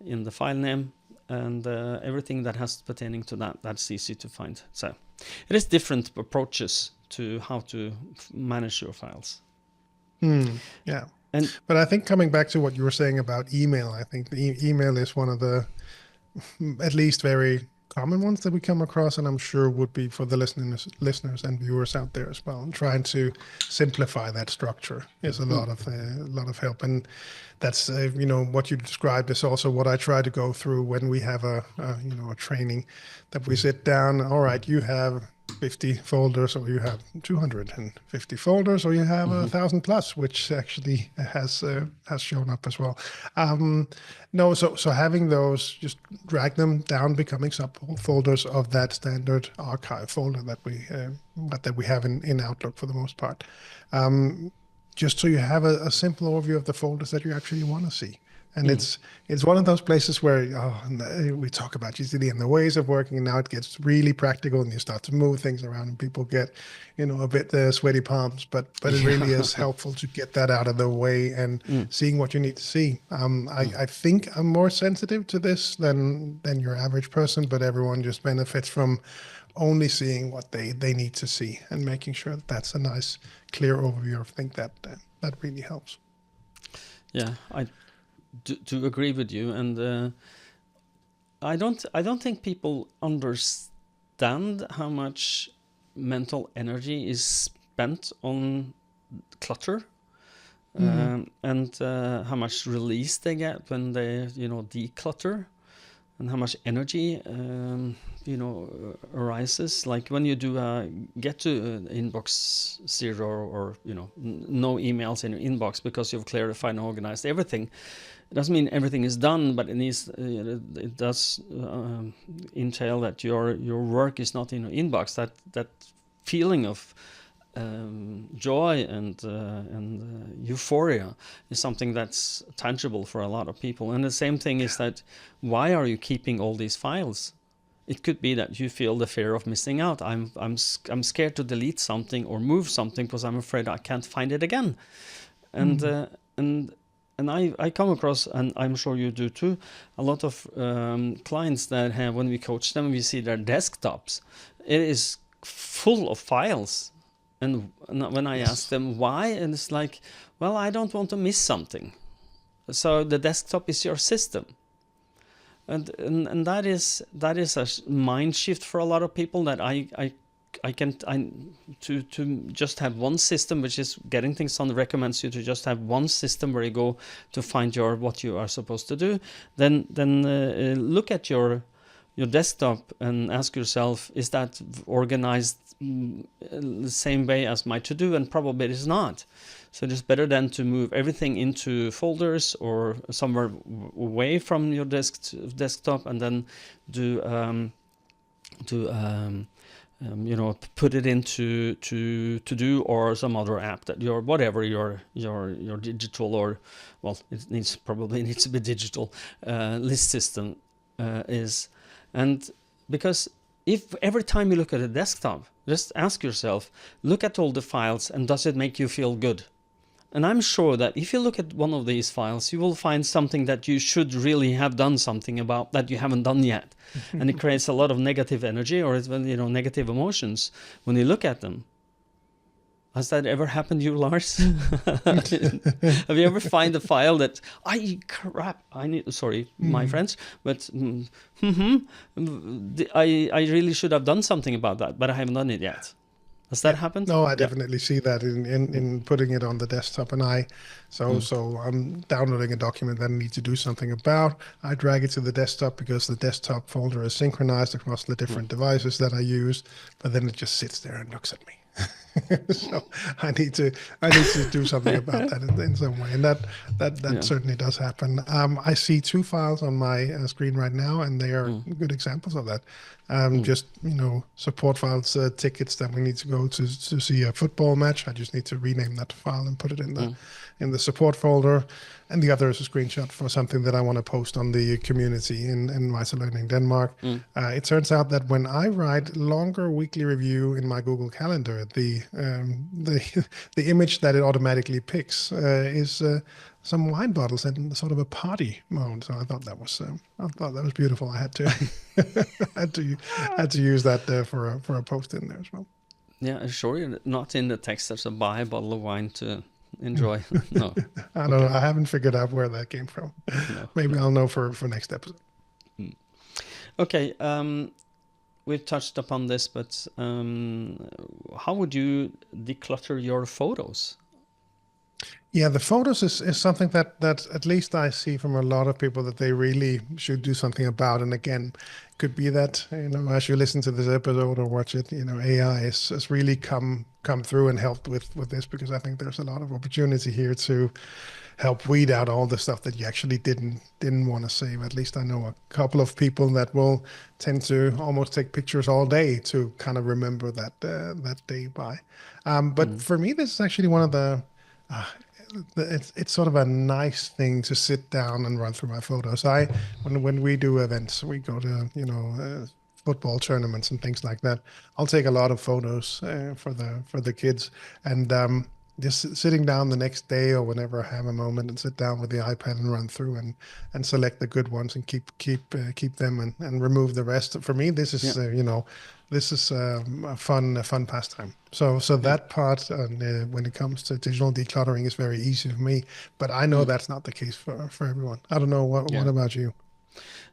in the file name, and everything that has pertaining to that's easy to find. So it is different approaches to how to manage your files.
Yeah. But I think coming back to what you were saying about email, I think the email is one of the at least very common ones that we come across, and I'm sure would be for the listeners and viewers out there as well. And trying to simplify that structure is a lot of help, and that's what you described is also what I try to go through when we have a training, that we sit down. All right, you have 50 folders, or you have 250 folders, or you have 1,000 plus, which actually has shown up as well. So having those, just drag them down, becoming subfolders of that standard archive folder that we have in Outlook for the most part. Just so you have a simple overview of the folders that you actually want to see. And it's one of those places where we talk about GTD and the ways of working, and now it gets really practical, and you start to move things around, and people get, a bit sweaty palms. But it really is helpful to get that out of the way and seeing what you need to see. I think I'm more sensitive to this than your average person, but everyone just benefits from only seeing what they need to see and making sure that that's a nice, clear overview. I think that really helps.
Yeah, I do agree with you, and I don't think people understand how much mental energy is spent on clutter, and how much release they get when they declutter, and how much energy arises. Like when you do get to inbox zero, or no emails in your inbox because you've clarified and organized everything. It doesn't mean everything is done, but it needs it does entail that your work is not in your inbox. That feeling of joy and euphoria is something that's tangible for a lot of people. And the same thing is that, why are you keeping all these files? It could be that you feel the fear of missing out. I'm scared to delete something or move something because I'm afraid I can't find it again. And I come across, and I'm sure you do too, a lot of clients that have, when we coach them, we see their desktops. It is full of files. And when I ask them why, and it's like, well, I don't want to miss something. So the desktop is your system. And that is a mind shift for a lot of people, that to just have one system, which is getting things done, recommends you to just have one system where you go to find what you are supposed to do. Then look at your desktop and ask yourself, is that organized the same way as my to-do? And probably it is not. So it's better then to move everything into folders or somewhere away from your desktop, and then put it into to-do or some other app that your digital, or it probably needs to be digital list system is. And because if every time you look at a desktop, just ask yourself, look at all the files, and does it make you feel good? And I'm sure that if you look at one of these files, you will find something that you should really have done something about that you haven't done yet. And it creates a lot of negative energy, or negative emotions when you look at them. Has that ever happened to you, Lars? Have you ever find a file that, my friends, but I really should have done something about that, but I haven't done it yet. Has that happened?
No, I definitely see that in putting it on the desktop, and so I'm downloading a document that I need to do something about. I drag it to the desktop because the desktop folder is synchronized across the different devices that I use, but then it just sits there and looks at me. So I need to do something about that in some way, and that certainly does happen. I see two files on my screen right now, and they are good examples of that. Just support files, tickets that we need to go to see a football match. I just need to rename that file and put it in the support folder. And the other is a screenshot for something that I want to post on the community in Vital Learning Denmark. It turns out that when I write longer weekly review in my Google Calendar, the image that it automatically picks is some wine bottles in sort of a party mode. So I thought that was beautiful. I had to had to use that for a post in there as well.
Yeah, sure. You're not in the text. There's a buy a bottle of wine to enjoy. No,
I don't know. I haven't figured out where that came from. No. Maybe I'll know for next episode.
Okay. We've touched upon this, but how would you declutter your photos?
Yeah, the photos is something that at least I see from a lot of people that they really should do something about. And again, could be that, as you listen to this episode or watch it, AI has really come through and helped with this, because I think there's a lot of opportunity here to help weed out all the stuff that you actually didn't want to save. At least I know a couple of people that will tend to almost take pictures all day to kind of remember that day by. But for me, this is actually one of the it's sort of a nice thing to sit down and run through my photos. When we do events, we go to football tournaments and things like that. I'll take a lot of photos for the kids, and just sitting down the next day or whenever I have a moment and sit down with the iPad and run through and select the good ones and keep them and remove the rest. For me, this is this is a fun pastime. So that part when it comes to digital decluttering is very easy for me, but I know that's not the case for everyone. I don't know what about you?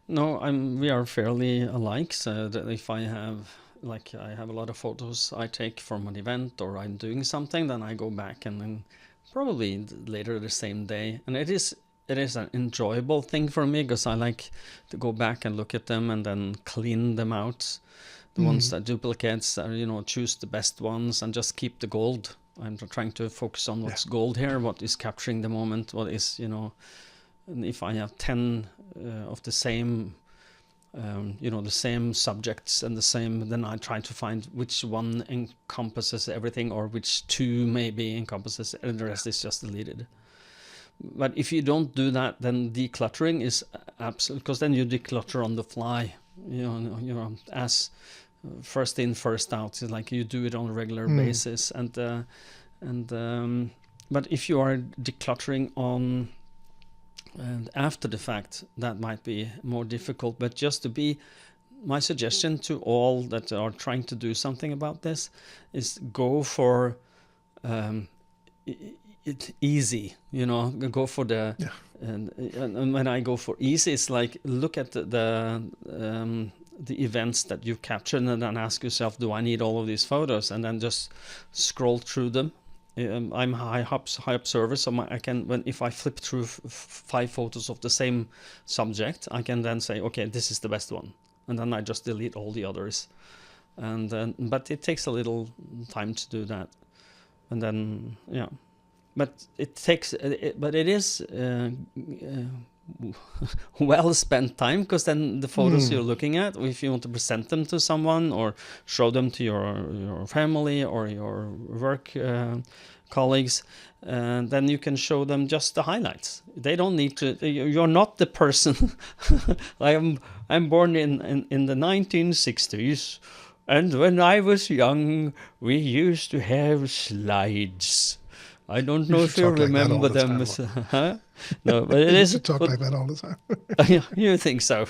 No, we are fairly alike. So that if I have a lot of photos I take from an event or I'm doing something, then I go back and then probably later the same day. And it is an enjoyable thing for me because I like to go back and look at them and then clean them out. The ones that duplicates, choose the best ones and just keep the gold. I'm trying to focus on what's gold here, what is capturing the moment, what is, and if I have 10 of the same, the same subjects and the same, then I try to find which one encompasses everything or which two maybe encompasses, and the rest is just deleted. But if you don't do that, then decluttering is absolute, because then you declutter on the fly, as first in, first out. It's like you do it on a regular basis, but if you are decluttering on and after the fact, that might be more difficult. But just to be, my suggestion to all that are trying to do something about this is go for it easy. Go for the and when I go for easy, it's like look at the events that you've captured and then ask yourself, do I need all of these photos? And then just scroll through them. I'm high observer, so I can, if I flip through 5 photos of the same subject, I can then say, okay, this is the best one, and then I just delete all the others. And but it takes a little time to do that, and then but it is well spent time, because then the photos you're looking at, if you want to present them to someone or show them to your family or your work colleagues, then you can show them just the highlights. They don't need to. You're not the person. I'm born in the 1960s, and when I was young, we used to have slides. I don't know if you remember them. Huh? No, but it is.
You talk like that all the time.
You think so?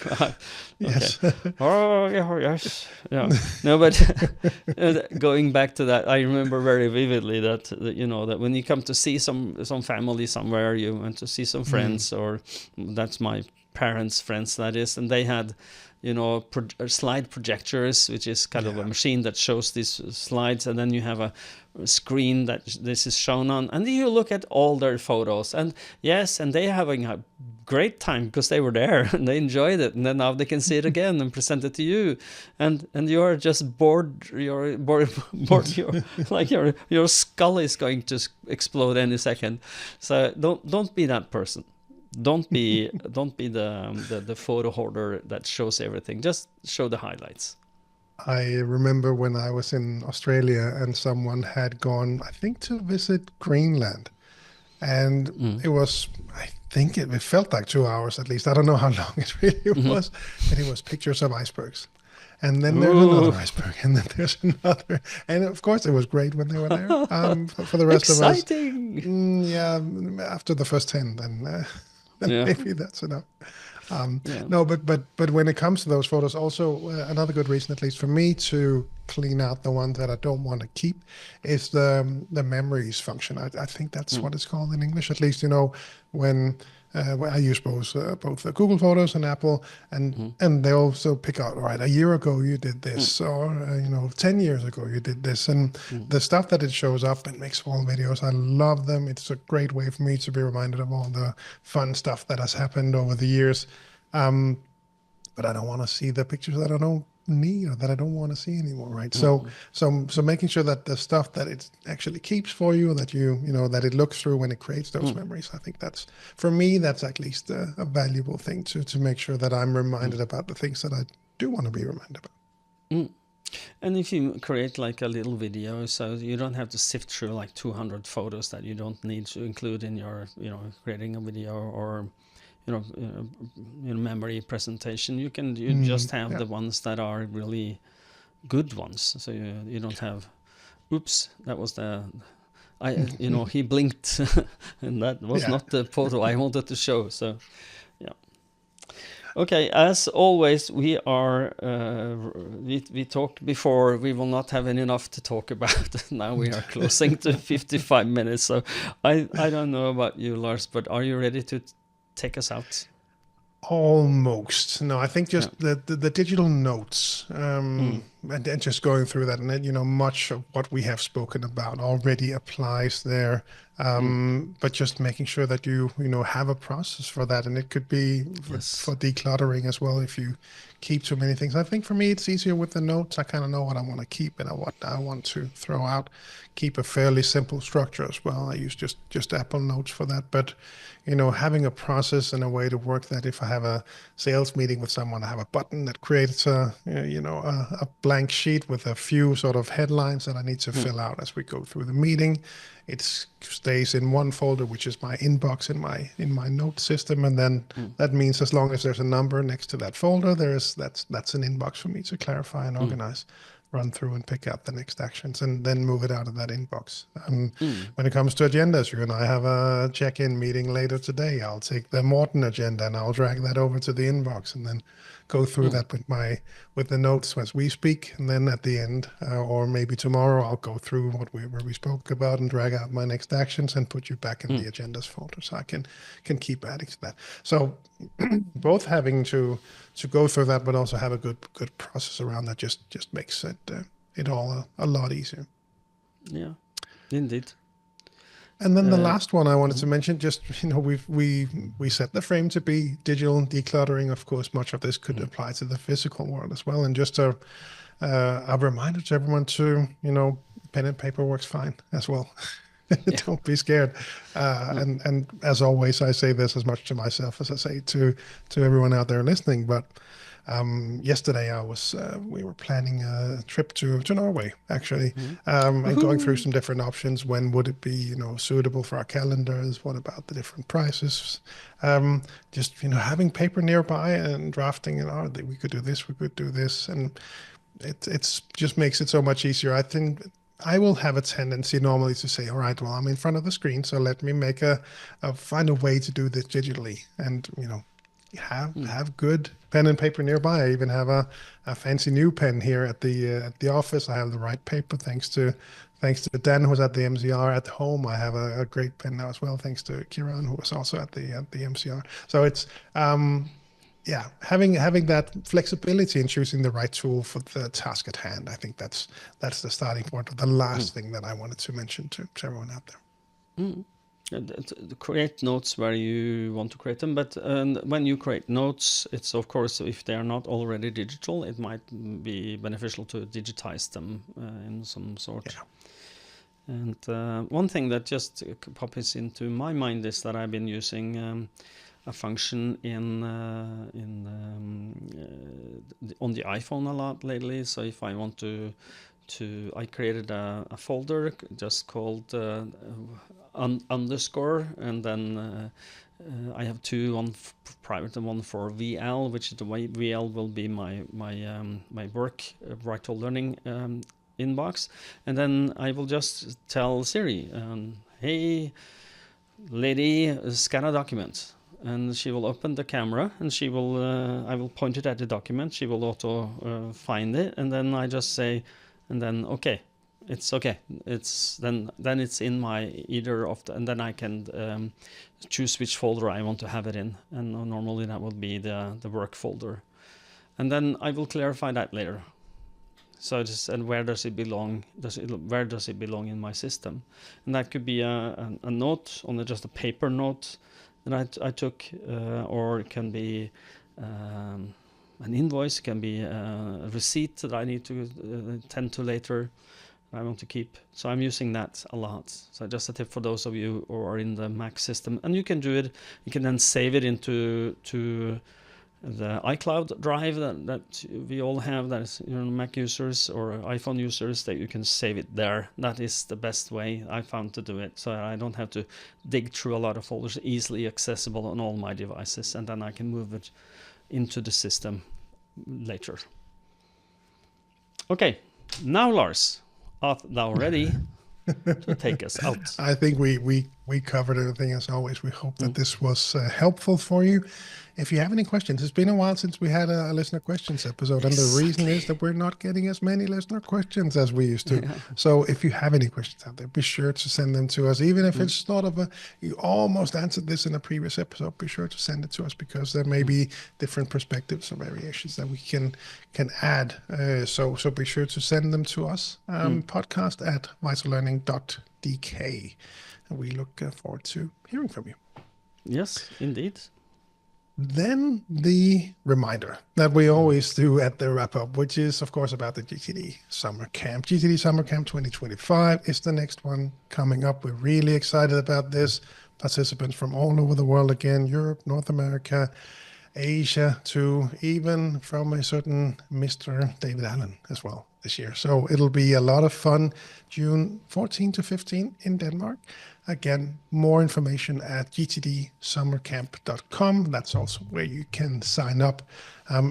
Yes.
Oh, yes. Yeah. No, but going back to that, I remember very vividly that that when you come to see some family somewhere, you went to see some friends, or that's my parents' friends, that is, and they had slide projectors, which is kind of a machine that shows these slides, and then you have a screen that this is shown on, and you look at all their photos, and they're having a great time because they were there and they enjoyed it, and then now they can see it again and present it to you, and you're just bored. You're bored. Your skull is going to explode any second. So don't be that person. Don't be the photo hoarder that shows everything. Just show the highlights.
I remember when I was in Australia and someone had gone, I think, to visit Greenland, and it was, I think it felt like 2 hours at least. I don't know how long it really was, but it was pictures of icebergs. And then there's another iceberg, and then there's another. And of course, it was great when they were there. For the rest of us, after the first 10, then maybe that's enough. No, but when it comes to those photos, also another good reason, at least for me, to clean out the ones that I don't want to keep is the memories function. I think that's what it's called in English, at least. When I use both Google Photos and Apple, and they also pick out, all right, a year ago you did this, or 10 years ago you did this, and the stuff that it shows up and makes small videos, I love them. It's a great way for me to be reminded of all the fun stuff that has happened over the years. But I don't want to see the pictures that I don't need or that I don't want to see anymore, right? So making sure that the stuff that it actually keeps for you, that that it looks through when it creates those memories, I think that's, for me, that's at least a valuable thing to make sure that I'm reminded about the things that I do want to be reminded about.
And if you create like a little video, so you don't have to sift through like 200 photos that you don't need to include in your, creating a video or, memory presentation. You just have the ones that are really good ones. So you don't have, oops, that was he blinked, and that was not the photo I wanted to show. So, yeah. Okay, as always, we talked before, we will not have enough to talk about. Now we are closing to 55 minutes. So I don't know about you, Lars, but are you ready to take us out?
Almost. No, I think just the digital notes, and just going through that, and then, much of what we have spoken about already applies there. But just making sure that you have a process for that, and it could be for decluttering as well. If you keep too many things, I think for me it's easier with the notes. I kind of know what I want to keep and what I want to throw out. Keep a fairly simple structure as well. I use just Apple Notes for that, but having a process and a way to work that. If I have a sales meeting with someone, I have a button that creates a blank sheet with a few sort of headlines that I need to fill out as we go through the meeting. It stays in one folder, which is my inbox in my note system, and then that means as long as there's a number next to that folder, that's an inbox for me to clarify and organize, run through and pick out the next actions, and then move it out of that inbox. When it comes to agendas, you and I have a check-in meeting later today. I'll take the Morten agenda and I'll drag that over to the inbox, and then go through that with the notes as we speak. And then at the end, or maybe tomorrow, I'll go through where we spoke about and drag out my next actions and put you back in the agendas folder, so I can keep adding to that. So both having to go through that, but also have a good process around that just makes it all a lot easier.
Yeah, indeed.
And then the last one I wanted to mention, just we set the frame to be digital decluttering. Of course, much of this could apply to the physical world as well. And just a reminder to everyone to pen and paper works fine as well. Don't be scared. And as always, I say this as much to myself as I say to everyone out there listening. But yesterday we were planning a trip to Norway, actually, and going through some different options. When would it be suitable for our calendars? What about the different prices? Just having paper nearby and drafting it. We could do this. We could do this, and it's just makes it so much easier. I think I will have a tendency normally to say, all right, well, I'm in front of the screen, so let me find a way to do this digitally, and have good pen and paper nearby. I even have a fancy new pen here at the office. I have the right paper thanks to Dan, who's at the MCR. At home, I have a great pen now as well, thanks to Kiran, who was also at the MCR. So it's having that flexibility and choosing the right tool for the task at hand. I think that's the starting point, or the last thing that I wanted to mention to everyone out there.
Create notes where you want to create them, but when you create notes, it's of course, if they are not already digital, it might be beneficial to digitize them in some sort. And one thing that just pops into my mind is that I've been using a function on the iPhone a lot lately. So if I want I created a folder just called underscore, and then I have two, one private and one for VL, which is the way VL will be my work vital learning inbox. And then I will just tell Siri, hey lady, scan a document. And she will open the camera, and she will I will point it at the document. She will auto find it, and then I just say, and then okay, it's okay. It's then it's in my either of the, and then I can choose which folder I want to have it in, and normally that will be the work folder, and then I will clarify that later. So and where does it belong? Where does it belong in my system? And that could be a note on just a paper note that I took, or it can be an invoice, it can be a receipt that I need to tend to later, I want to keep. So I'm using that a lot. So just a tip for those of you who are in the Mac system. And you can do it, you can then save it into the iCloud drive that we all have, that is, Mac users or iPhone users, that you can save it there. That is the best way I found to do it, so I don't have to dig through a lot of folders, easily accessible on all my devices, and then I can move it into the system later. Okay, now Lars, art thou ready to take us out?
I think we covered everything as always. We hope that this was helpful for you. If you have any questions, it's been a while since we had a listener questions episode, and the reason is that we're not getting as many listener questions as we used to. Yeah. So if you have any questions out there, be sure to send them to us. Even if it's sort of you almost answered this in a previous episode, be sure to send it to us, because there may be different perspectives or variations that we can add. So be sure to send them to us. podcast@vitallearning.dk. And we look forward to hearing from you.
Yes, indeed.
Then the reminder that we always do at the wrap-up, which is, of course, about the GTD Summer Camp. GTD Summer Camp 2025 is the next one coming up. We're really excited about this. Participants from all over the world again, Europe, North America, Asia, to even from a certain Mr. David Allen as well this year. So it'll be a lot of fun. June 14 to 15 in Denmark. Again, more information at gtdsummercamp.com. That's also where you can sign up.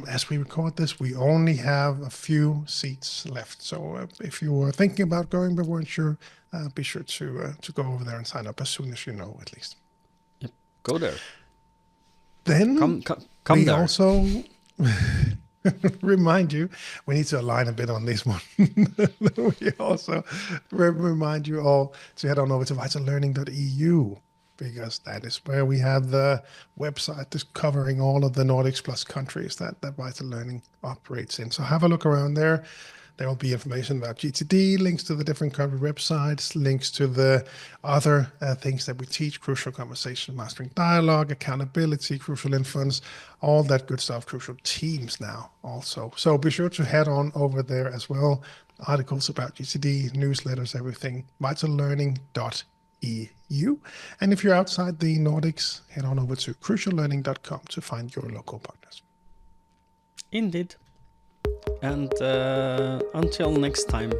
As we record this, we only have a few seats left. So if you were thinking about going but weren't sure, be sure to go over there and sign up as soon as you know, at least.
Yep. Go there.
Then
come
we
there.
Also remind you, we need to align a bit on this one. We also remind you all to head on over to vitallearning.eu, because that is where we have the website that's covering all of the Nordics plus countries that Vital Learning operates in. So have a look around there. There will be information about GTD, links to the different country websites, links to the other things that we teach: crucial conversation, mastering dialogue, accountability, crucial influence, all that good stuff, crucial teams now also. So be sure to head on over there as well. Articles about GTD, newsletters, everything, vitallearning.eu. And if you're outside the Nordics, head on over to cruciallearning.com to find your local partners.
Indeed. And until next time,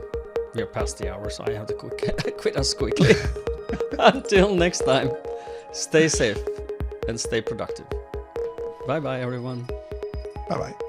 we are past the hour, so I have to quit us quickly. Until next time, stay safe and stay productive. Bye-bye, everyone.
Bye-bye.